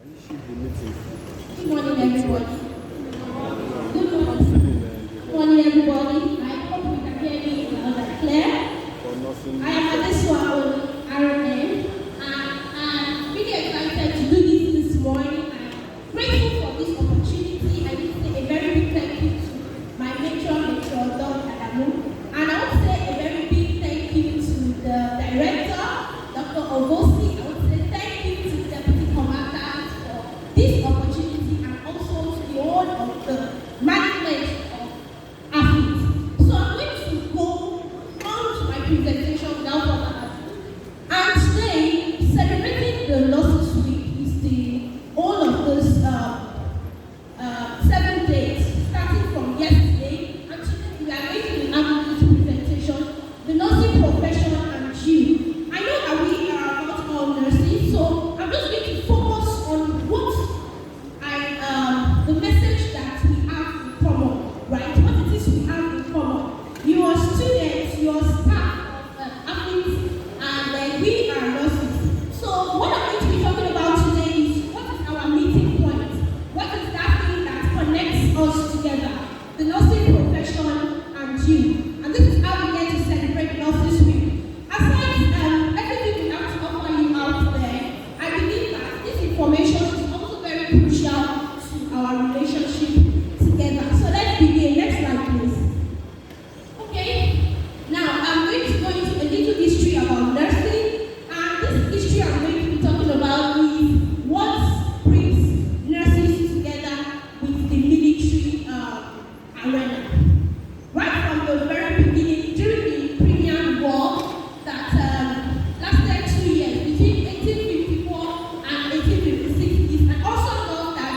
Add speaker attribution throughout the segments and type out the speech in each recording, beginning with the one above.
Speaker 1: Good morning, everybody. Good morning, everybody. I hope you can hear me loud and clear. I am Adesua RN, and I'm really excited to do this morning. I'm grateful for this opportunity. I need to say a very big thank you to my matron, Dr. Adamu, and I want to say a very big thank you to the director, Dr. Ovosi. I want to say thank you to the deputy commander for this opportunity, and also to the whole of the management of athletes. So I'm going to go on to my presentation without further ado. And today, celebrating the Nurses Week is the all of those 7 days, starting from yesterday. And today we are going to be having this presentation, the nursing profession and you. I know that we are not all nurses, so I'm just going to focus on the message that we have in common, right? What it is we have in common. You are students, you are staff of athletes, and we are nurses. So what I'm going to be talking about today is what is our meeting point? What is that thing that connects us together? The nursing profession and you. And this is how we get to celebrate Nurses Week. Aside everything we have to offer you out there, I believe that this information is also very crucial to our relationship together. So let's begin. Next slide, please. Okay. Now I'm going to go into a little history about nursing, and this history I'm going to be talking about is what brings nurses together with the military arena. Right from the very beginning, during the Crimean War that lasted 2 years, between 1854 and 1856, and also known that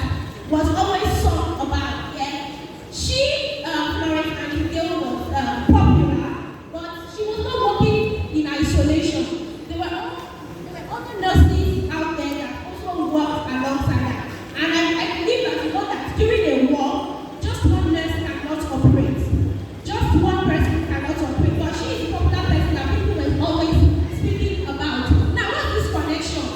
Speaker 1: was always sung about. Florence Nightingale was popular, but she was not working in isolation. There were other nurses out there that also worked alongside her. And I believe that you know that during a war, just one nurse cannot operate. Just one person cannot operate. But she is a popular person that people were always speaking about. Now, what's this connection?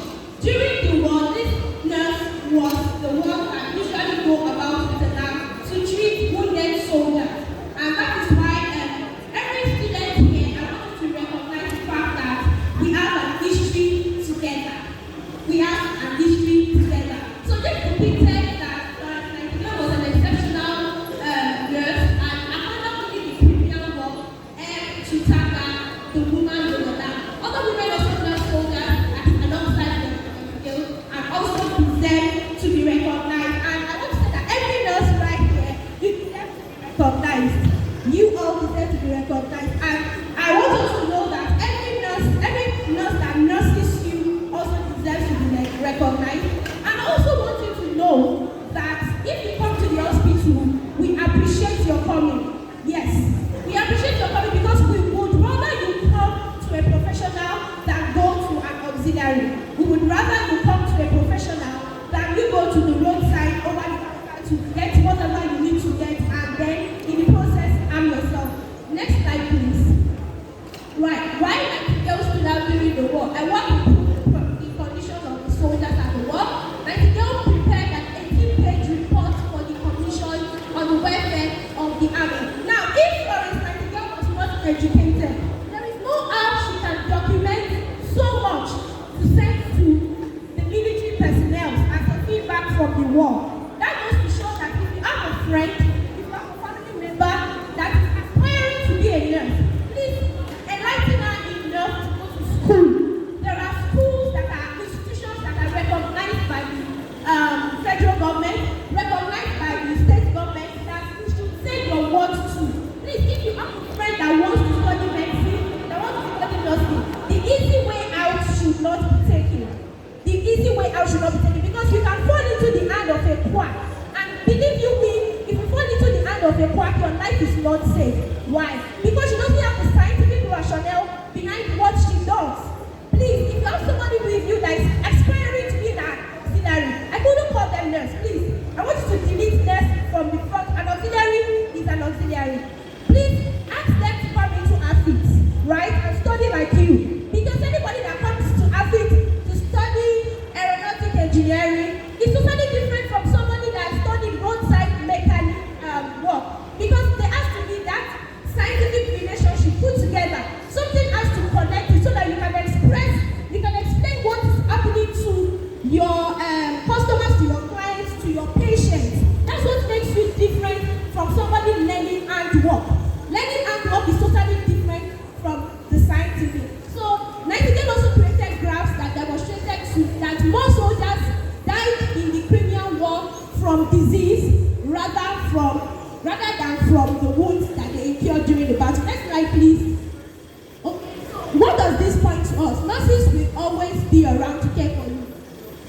Speaker 1: During the war, this nurse was the one that usually go about with the lab to treat wounded soldiers. And that is why every student here, I want you to recognize the fact that we have an history together. We have an history together. So this depicted that Florence Nightingale was an exceptional nurse, and after winning the Crimean War, to tackle the woman with the lab. Other women also nurse soldiers alongside Nightingale, and also deserve to be recognized. And I want to say that every nurse right here, you deserve to be recognized. You all deserve to be recognized. And I want you to know that every nurse that nurses you also deserves to be recognized. And I also want you to know that if you come to the hospital, we appreciate your coming. Yes, we appreciate your coming because we would rather you come to a professional than go to an auxiliary. We would rather you come to a professional than you go to the roadside over the counter to get whatever you need to get, and then in the process harm yourself. Next slide, please. Right, why Nightingale stood out during the war and what improved the conditions of the soldiers at the war? Nightingale prepared an 18-page report for the commission on the welfare of the army. Now, if Florence Nightingale was not educated, there is no how she can document so much to send to the military personnel as a feedback from the war. That goes to show that if you have a friend, if you have a family member that is aspiring to be a nurse, please enlighten her enough to go to school. There are schools that are institutions that are recognized by the federal government, recognized by the state government, that you should say your words to. Please, if you have a friend that wants to study medicine, that wants to study nursing, the easy way out should not be taken. The easy way out should not be taken, because you can fall into the hand of a quack. And believe you me, if you fall into the hand of a quack, your life is not safe. Why? Because she doesn't have the scientific rationale behind what she does. Please, if you have somebody with you that is aspiring to be an auxiliary, I couldn't call them nurse, please. I want you to delete nurse from the front. An auxiliary is an auxiliary. Please ask them to come into athletes, right? And study like you. Because anybody that comes to athletes to study aeronautic engineering, if Nigerian soldiers died in the Crimean War from disease rather than from the wounds that they incurred during the battle. Next slide, please. Okay. What does this point to us? Nurses will always be around to care for you.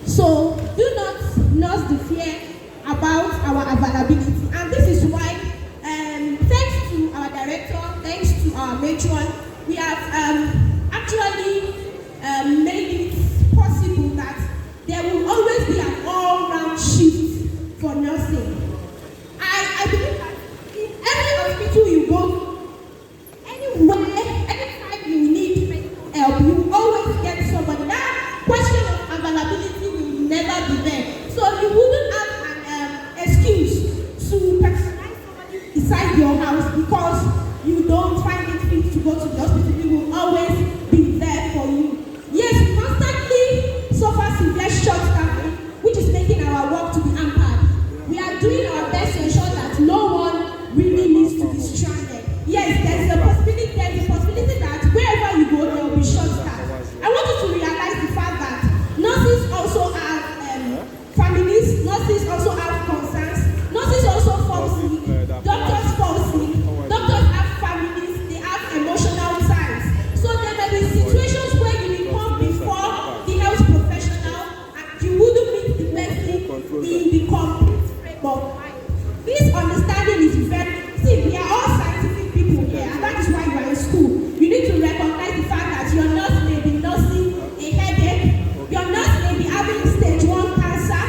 Speaker 1: So do not nurse the fear about our availability. And this is why, thanks to our director, thanks to our matron, we have actually made it possible that there will always be an all-round shift for nursing. I believe that in every hospital you go, anywhere, anytime you need medical help, you will always get somebody. That question of availability will never be there. So you wouldn't have an excuse to personalize somebody beside your house because you don't find it fit to go to the hospital. We will always be there for you. Yes, we constantly suffer severe short-staffing, which is making our work to be hampered. We are doing our best to ensure that no one really needs to be stranded. Yes, there's a possibility that wherever you go, there will be short-staff. I want you to realize the fact that nurses also have families, nurses also have concerns, nurses also fall sick, doctors fall sick, doctors have families, they have emotional ties. So there may be situations where you will come before the health professional and you wouldn't meet the person in the complete framework. This understanding is we are all scientific people here, and that is why you are in school. You need to recognize the fact that your nurse may be nursing a headache, your nurse may be having stage 1 cancer,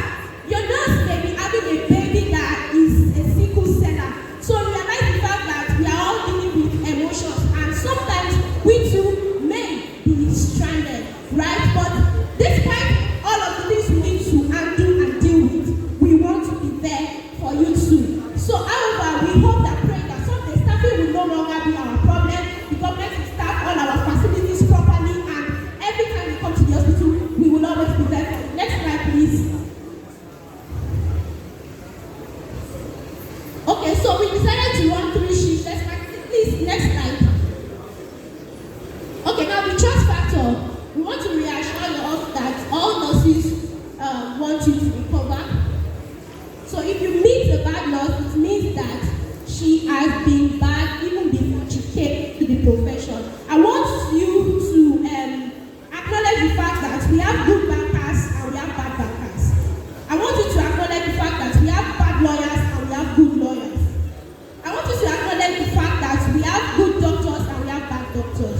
Speaker 1: your nurse may be having a baby that is a sickle celler. So realize the fact that we are all dealing with emotions, and sometimes we too may be stranded, right? But despite all of the things we need to undo and deal with, we want to be there for you too. So however, we hope that pray that someday staffing will no longer be our problem. The government will staff all our facilities properly, and every time we come to the hospital, we will always be there. Next slide, please. Okay, so we decided to run 3 shifts. Let's practice. Please, next slide. Okay, now the trust factor. We want to reassure you that all nurses want you to recover. So if you meet a bad nurse, it means that she has been bad even before she came to the profession. I want you to acknowledge the fact that we have good bankers and we have bad bankers. I want you to acknowledge the fact that we have bad lawyers and we have good lawyers. I want you to acknowledge the fact that we have good doctors and we have bad doctors.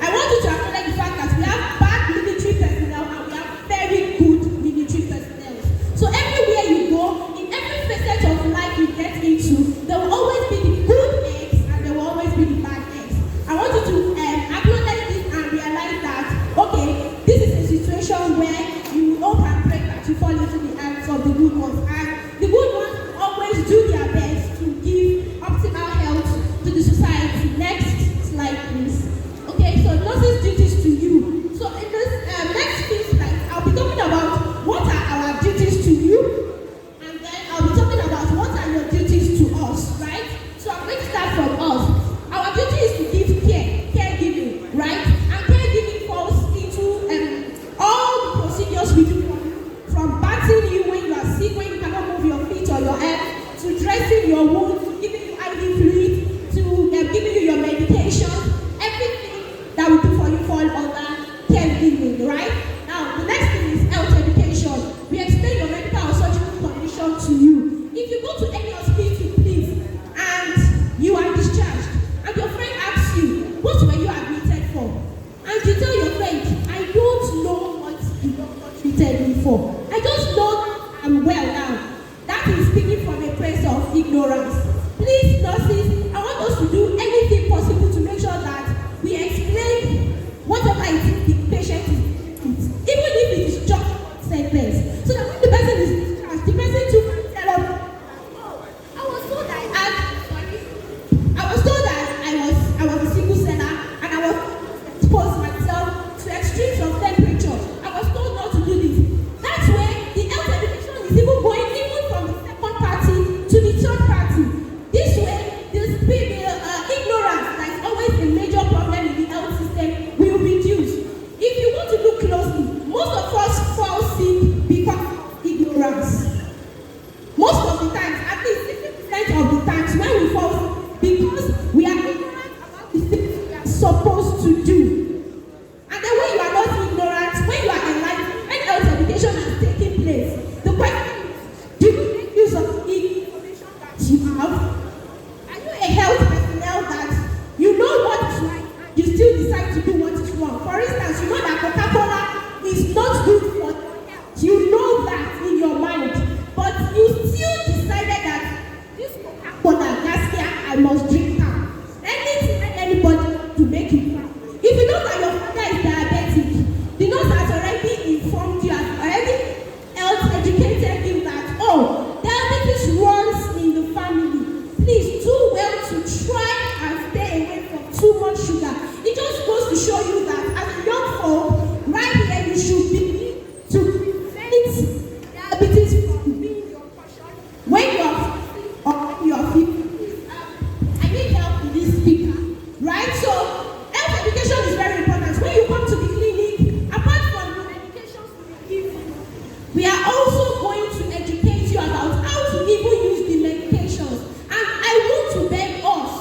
Speaker 1: I want you to acknowledge the fact that we have bad military personnel and we have very good military personnel. So everywhere you go, in every facet of life you get into, there will always be the good eggs and there will always be the bad eggs. I want you to acknowledge this and realize that, okay, this is a situation where you hope and pray that you fall into the hands of the good ones. And the good ones always do their best to give optimal health to the society. Next slide, please. Okay, so nurses' duties to you. So in this next few slides, I'll be talking about what are our duties to you, and then I'll be talking about what are your duties to us, right? So I'm going to start from us. Our duty is to give caregiving, right? And caregiving falls into all the procedures we do for you, from bathing you when you are sick, when you cannot move your feet or your head, to dressing your wounds, to giving you IV fluid, to giving you your medication. Everything that we do for you fall under caregiving, right? Now, the next thing is health education. We explain your medical or surgical condition to you. If you go to any hospital, please, and you are discharged, and your friend asks you, what were you admitted for? And you tell your friend, I don't know what the doctor treated me for. I just know I'm well now. That is speaking from a place of ignorance. Please, nurses, I want us to do anything possible to make sure that we explain whatever it is the patient is, even if it is just a sentence, so that when the person is discharged, the person too can tell us, oh, I was told that I was a sickle celler and I was exposed myself to extremes of temperature. I was told not to do this. That's where the health education is even going even from the second party to the third party. This way, the ignorance that is always a major problem in the health system will reduce. If you want to look closely, most of us fall sick must drink am. Anything and anybody to make you cry. If you know that your father is diabetic, the nurse has already informed you, has already health educated you that, oh, diabetes runs in the family. Please do well to try and stay away from too much sugar. It just goes to show you that as a young folk, right here, you should be to prevent diabetes from being your portion when you are or you are fit. I need help with this speaker, right? So health education is very important. When you come to the clinic, apart from the medications we give you, we are also going to educate you about how to even use the medications. And I want to beg us,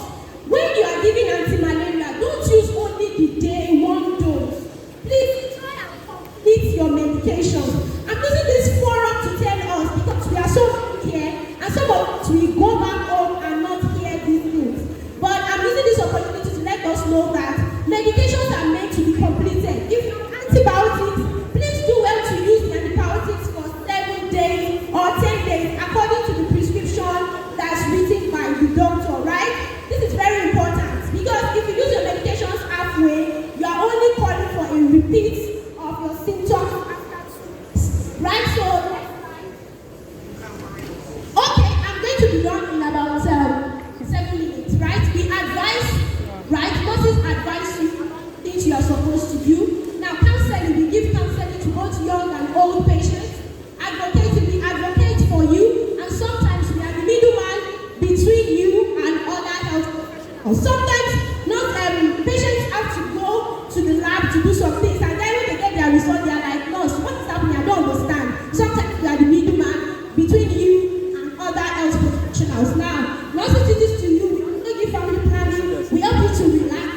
Speaker 1: when you are giving anti-malaria, don't use only the day one dose. Please try and complete your medications. I'm using this forum to tell us because we are so new here, and some of us will go back home and not hear these things. But I'm using this opportunity to let us know that medications are meant to be completed. If you have antibiotics, please do well to use the antibiotics for 7 days or 10 days according to the prescription that's written by the doctor, right? This is very important because if you use your medications halfway, you are only calling for a repeat of your symptoms after 2 weeks, right? So next slide. Okay, I'm going to be done in about 7 minutes, right? We advise, right? Nurses advise you about things you are supposed to do. Now, counseling, we give counseling to both young and old patients. Advocating, we advocate for you, and sometimes we are the middleman between you and other health professionals. Sometimes not patients have to go to the lab to do some things, and then when they get their result, they are like, nurse, what is happening? I don't understand. Sometimes we are the middleman between you and other health professionals. Now, nurses do this to you. We don't give family planning. We help you to relax.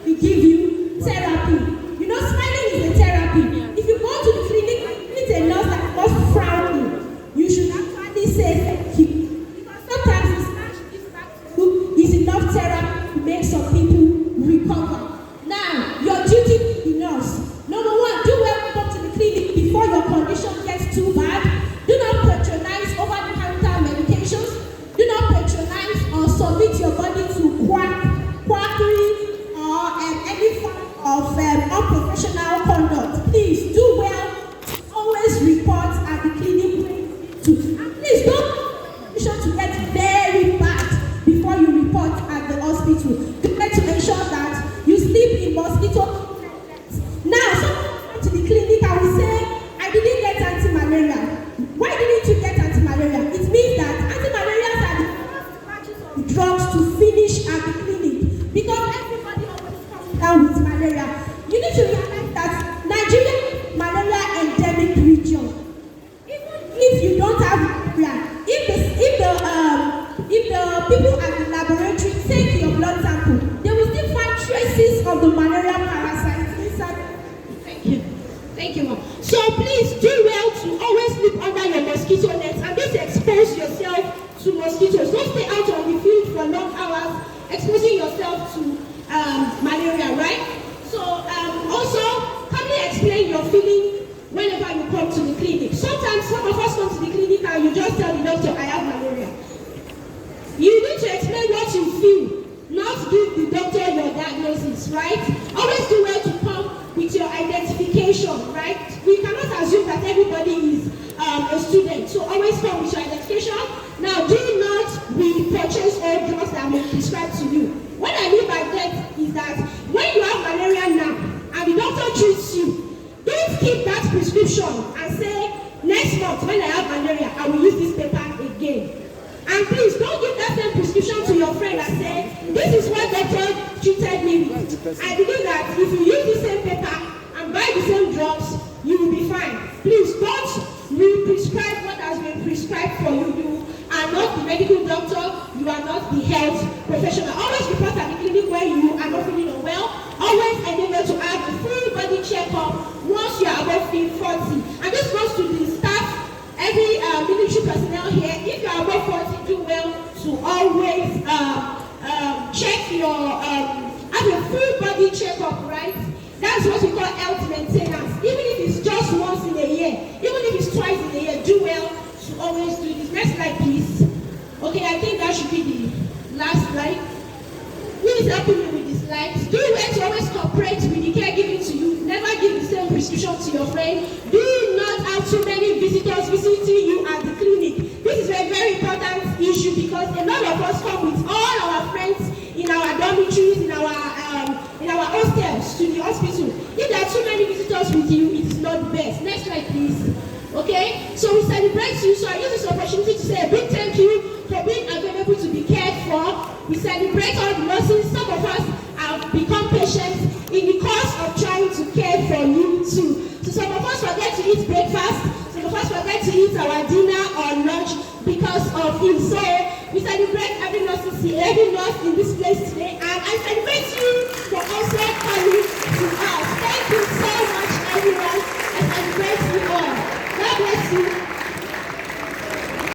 Speaker 1: We give you therapy. You know, smiling is a therapy. If you go to the clinic and meet a nurse that was frowning, you should actually say thank you. Because sometimes the smile she gives back to you is enough therapy to make some people recover. Now, your duty is the nurse. Number one, do well to come to the clinic before your condition gets too bad. Do not patronize over-the-counter medications. Do not patronize or submit your body to quackery or any form of unprofessional conduct. Please do well to always report at the clinic when you need to. And please don't condition to get very bad before you report at the hospital. Do well to ensure that you sleep in mosquito. Now, someone come to the clinic and will say, I didn't get anti-malaria. Why didn't you get anti-malaria? It means that anti-malarials are the first batches of drugs to finish at the clinic because everybody always comes down with malaria. You need to realize that Nigeria is malaria endemic region. Even if you don't have malaria, if the people at the laboratory take your blood sample, they will still find traces of the malaria parasite inside. Thank you, ma'am. So please do well to always sleep under your mosquito nets and don't expose yourself to mosquitoes. Don't stay out on the field for long hours, exposing yourself to malaria, right? So also, kindly explain your feeling whenever you come to the clinic. Sometimes some of us come to the clinic and you just tell the doctor, I have malaria. You need to explain what you feel, not give the doctor your diagnosis, right? Always do well to come with your identification, right? We cannot assume that everybody is a student, so always come with your identification. Now, do not repurchase all drugs that will be prescribed to you. What I mean by that is that when you have malaria now and the doctor treats you, don't keep that prescription and say, next month when I have malaria, I will use this paper again. And please don't give that same prescription to your friend and say, this is what doctor treated me with. I believe that if you use the same paper and buy the same drugs, you will be fine. Please don't re-prescribe what has been prescribed for you. You are not the medical doctor, you are not the health professional. Always report at the clinic when you are not feeling unwell. Always endeavor to have a full body checkup once you are above 40. And this goes to the staff, every military personnel here. If you are above 40, do well to always check your, have a full body checkup, right? That's what we call health maintenance. Even if it's just once in a year, even if it's twice in a year, do well to always do this. Next slide, please. Okay, I think that should be the last slide. Who is helping me with the slides? Do you want to always cooperate with the caregiving to you? Never give the same prescription to your friend. Do not have too many visitors visiting you at the clinic. This is a very important issue because a lot of us come with all our friends in our dormitories, in our hostels to the hospital. If there are too many visitors with you, it is not the best. Next slide, please. Okay, so we celebrate you. So I use this opportunity to say a big thank you for being available to be cared for. We celebrate all the nurses. Some of us have become patients in the course of trying to care for you too. So some of us forget to eat breakfast. Some of us forget to eat our dinner or lunch because of you. So we celebrate every nurse in this place today, and I celebrate you for also coming to us. Thank you so much, everyone. I celebrate you all. God bless you.